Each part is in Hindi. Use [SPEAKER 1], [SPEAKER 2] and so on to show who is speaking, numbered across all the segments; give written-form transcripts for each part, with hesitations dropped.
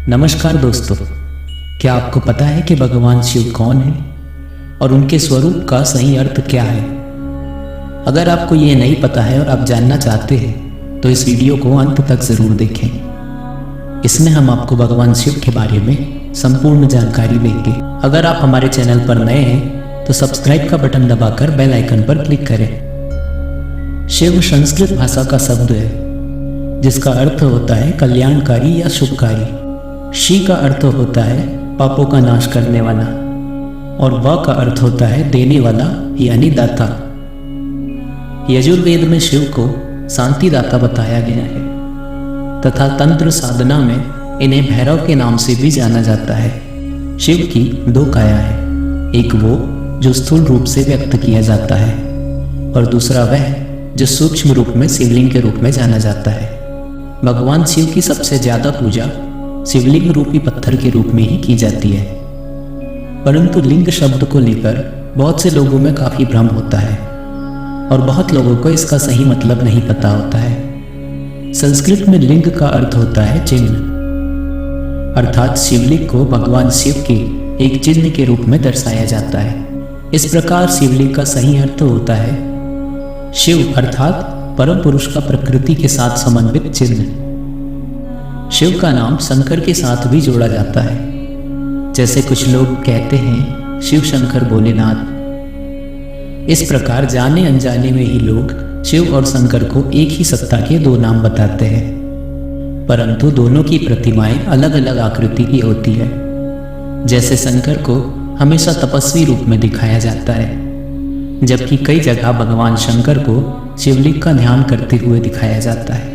[SPEAKER 1] नमस्कार दोस्तों, क्या आपको पता है कि भगवान शिव कौन है और उनके स्वरूप का सही अर्थ क्या है? अगर आपको ये नहीं पता है और आप जानना चाहते हैं तो इस वीडियो को अंत तक ज़रूर देखें। इसमें हम आपको भगवान शिव के बारे में संपूर्ण जानकारी देंगे। अगर आप हमारे चैनल पर नए हैं तो सब्सक्राइब का बटन दबाकर बेल आइकन पर क्लिक करें। शिव संस्कृत भाषा का शब्द है जिसका अर्थ होता है कल्याणकारी या शुभकारी। शी का अर्थ होता है पापों का नाश करने वाला और व का अर्थ होता है देने वाला यानी दाता। यजुर्वेद में शिव को शांतिदाता बताया गया है तथा तंत्र साधना में इन्हें भैरव के नाम से भी जाना जाता है। शिव की दो काया है, एक वो जो स्थूल रूप से व्यक्त किया जाता है और दूसरा वह जो सूक्ष्म रूप में शिवलिंग के रूप में जाना जाता है। भगवान शिव की सबसे ज्यादा पूजा शिवलिंग रूपी पत्थर के रूप में ही की जाती है, परंतु लिंग शब्द को लेकर बहुत से लोगों में काफी भ्रम होता है और बहुत लोगों को इसका सही मतलब नहीं पता होता है। संस्कृत में लिंग का अर्थ होता है चिन्ह, अर्थात शिवलिंग को भगवान शिव के एक चिन्ह के रूप में दर्शाया जाता है। इस प्रकार शिवलिंग का सही अर्थ होता है शिव अर्थात परम पुरुष का प्रकृति के साथ समन्वित चिन्ह। शिव का नाम शंकर के साथ भी जोड़ा जाता है, जैसे कुछ लोग कहते हैं शिव शंकर भोलेनाथ। इस प्रकार जाने अनजाने में ही लोग शिव और शंकर को एक ही सत्ता के दो नाम बताते हैं, परंतु दोनों की प्रतिमाएं अलग अलग आकृति की होती है। जैसे शंकर को हमेशा तपस्वी रूप में दिखाया जाता है, जबकि कई जगह भगवान शंकर को शिवलिंग का ध्यान करते हुए दिखाया जाता है।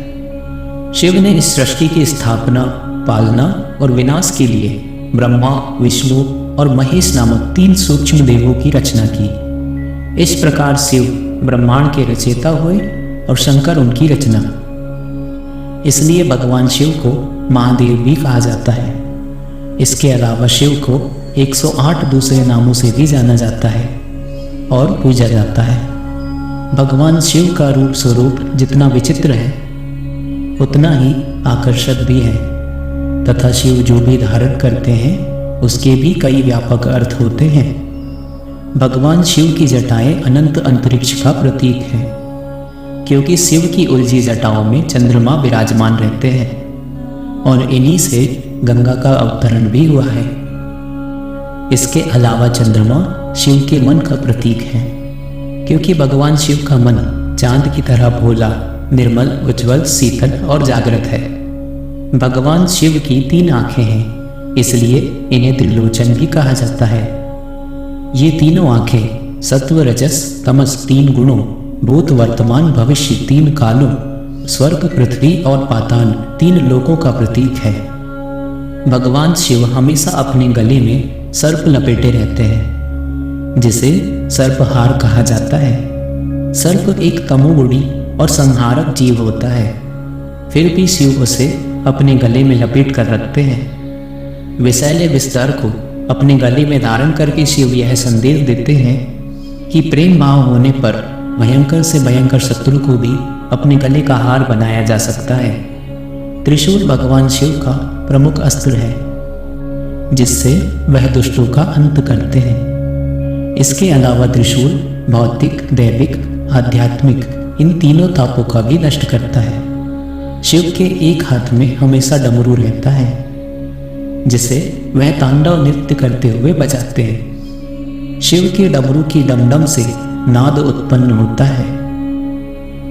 [SPEAKER 1] शिव ने इस सृष्टि की स्थापना, पालना और विनाश के लिए ब्रह्मा, विष्णु और महेश नामक तीन सूक्ष्म देवों की रचना की। इस प्रकार शिव ब्रह्मांड के रचयिता हुए और शंकर उनकी रचना। इसलिए भगवान शिव को महादेव भी कहा जाता है। इसके अलावा शिव को 108 दूसरे नामों से भी जाना जाता है और पूजा जाता है। भगवान शिव का रूप स्वरूप जितना विचित्र है उतना ही आकर्षक भी है तथा शिव जो भी धारण करते हैं उसके भी कई व्यापक अर्थ होते हैं। भगवान शिव की जटाएं अनंत अंतरिक्ष का प्रतीक है, क्योंकि शिव की उलझी जटाओं में चंद्रमा विराजमान रहते हैं और इन्हीं से गंगा का अवतरण भी हुआ है। इसके अलावा चंद्रमा शिव के मन का प्रतीक है, क्योंकि भगवान शिव का मन चांद की तरह भोला, निर्मल, उज्ज्वल, शीतल और जागृत है। भगवान शिव की 3 आंखें हैं, इसलिए इन्हें त्रिलोचन भी कहा जाता है। ये तीनों आंखें सत्व, रजस, तमस 3 गुणों, भूत, वर्तमान, भविष्य 3 कालों, स्वर्ग, पृथ्वी और पाताल 3 लोकों का प्रतीक है। भगवान शिव हमेशा अपने गले में सर्प लपेटे रहते हैं, जिसे सर्पहार कहा जाता है। सर्प एक तमोगुणी और संहारक जीव होता है, फिर भी शिव उसे अपने गले में लपेट कर रखते हैं। विषैले विस्तार को अपने गले में धारण करके शिव यह संदेश देते हैं कि प्रेम भाव होने पर भयंकर से भयंकर शत्रु को भी अपने गले का हार बनाया जा सकता है। त्रिशूल भगवान शिव का प्रमुख अस्त्र है, जिससे वह दुष्टों का अंत करते हैं। इसके अलावा त्रिशूल भौतिक, दैविक, आध्यात्मिक इन तीनों तापों का भी नष्ट करता है। शिव के एक हाथ में हमेशा डमरू रहता है, जिसे वह तांडव नृत्य करते हुए बजाते हैं। शिव के डमरू की डमडम से नाद उत्पन्न होता है।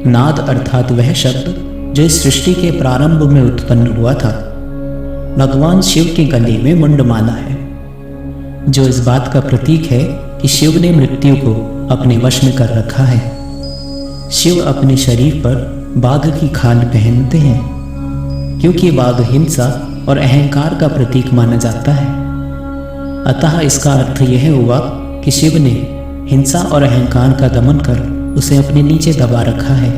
[SPEAKER 1] नाद अर्थात वह शब्द जो इस सृष्टि के प्रारंभ में उत्पन्न हुआ था। भगवान शिव के गले में मुंडमाला है, जो इस बात का प्रतीक है कि शिव ने मृत्यु को अपने वश में कर रखा है। शिव अपने शरीर पर बाघ की खाल पहनते हैं, क्योंकि बाघ हिंसा और अहंकार का प्रतीक माना जाता है। अतः इसका अर्थ यह हुआ कि शिव ने हिंसा और अहंकार का दमन कर उसे अपने नीचे दबा रखा है।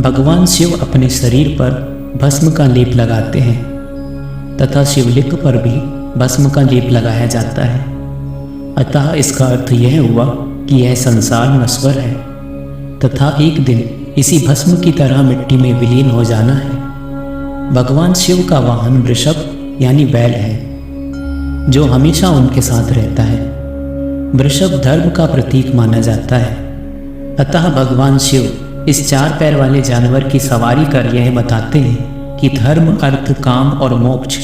[SPEAKER 1] भगवान शिव अपने शरीर पर भस्म का लेप लगाते हैं तथा शिवलिंग पर भी भस्म का लेप लगाया जाता है। अतः इसका अर्थ यह हुआ कि यह संसार नश्वर है तथा एक दिन इसी भस्म की तरह मिट्टी में विलीन हो जाना है। भगवान शिव का वाहन वृषभ यानी बैल है, जो हमेशा उनके साथ रहता है। वृषभ धर्म का प्रतीक माना जाता है। अतः भगवान शिव इस 4 पैर वाले जानवर की सवारी कर यह बताते हैं कि धर्म, अर्थ, काम और मोक्ष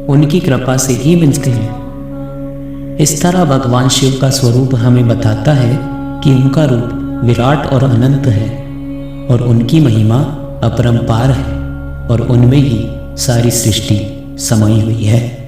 [SPEAKER 1] उनकी कृपा से ही मिलते हैं। इस तरह भगवान शिव का स्वरूप हमें बताता है कि उनका रूप विराट और अनंत है और उनकी महिमा अपरंपार है और उनमें ही सारी सृष्टि समाई हुई है।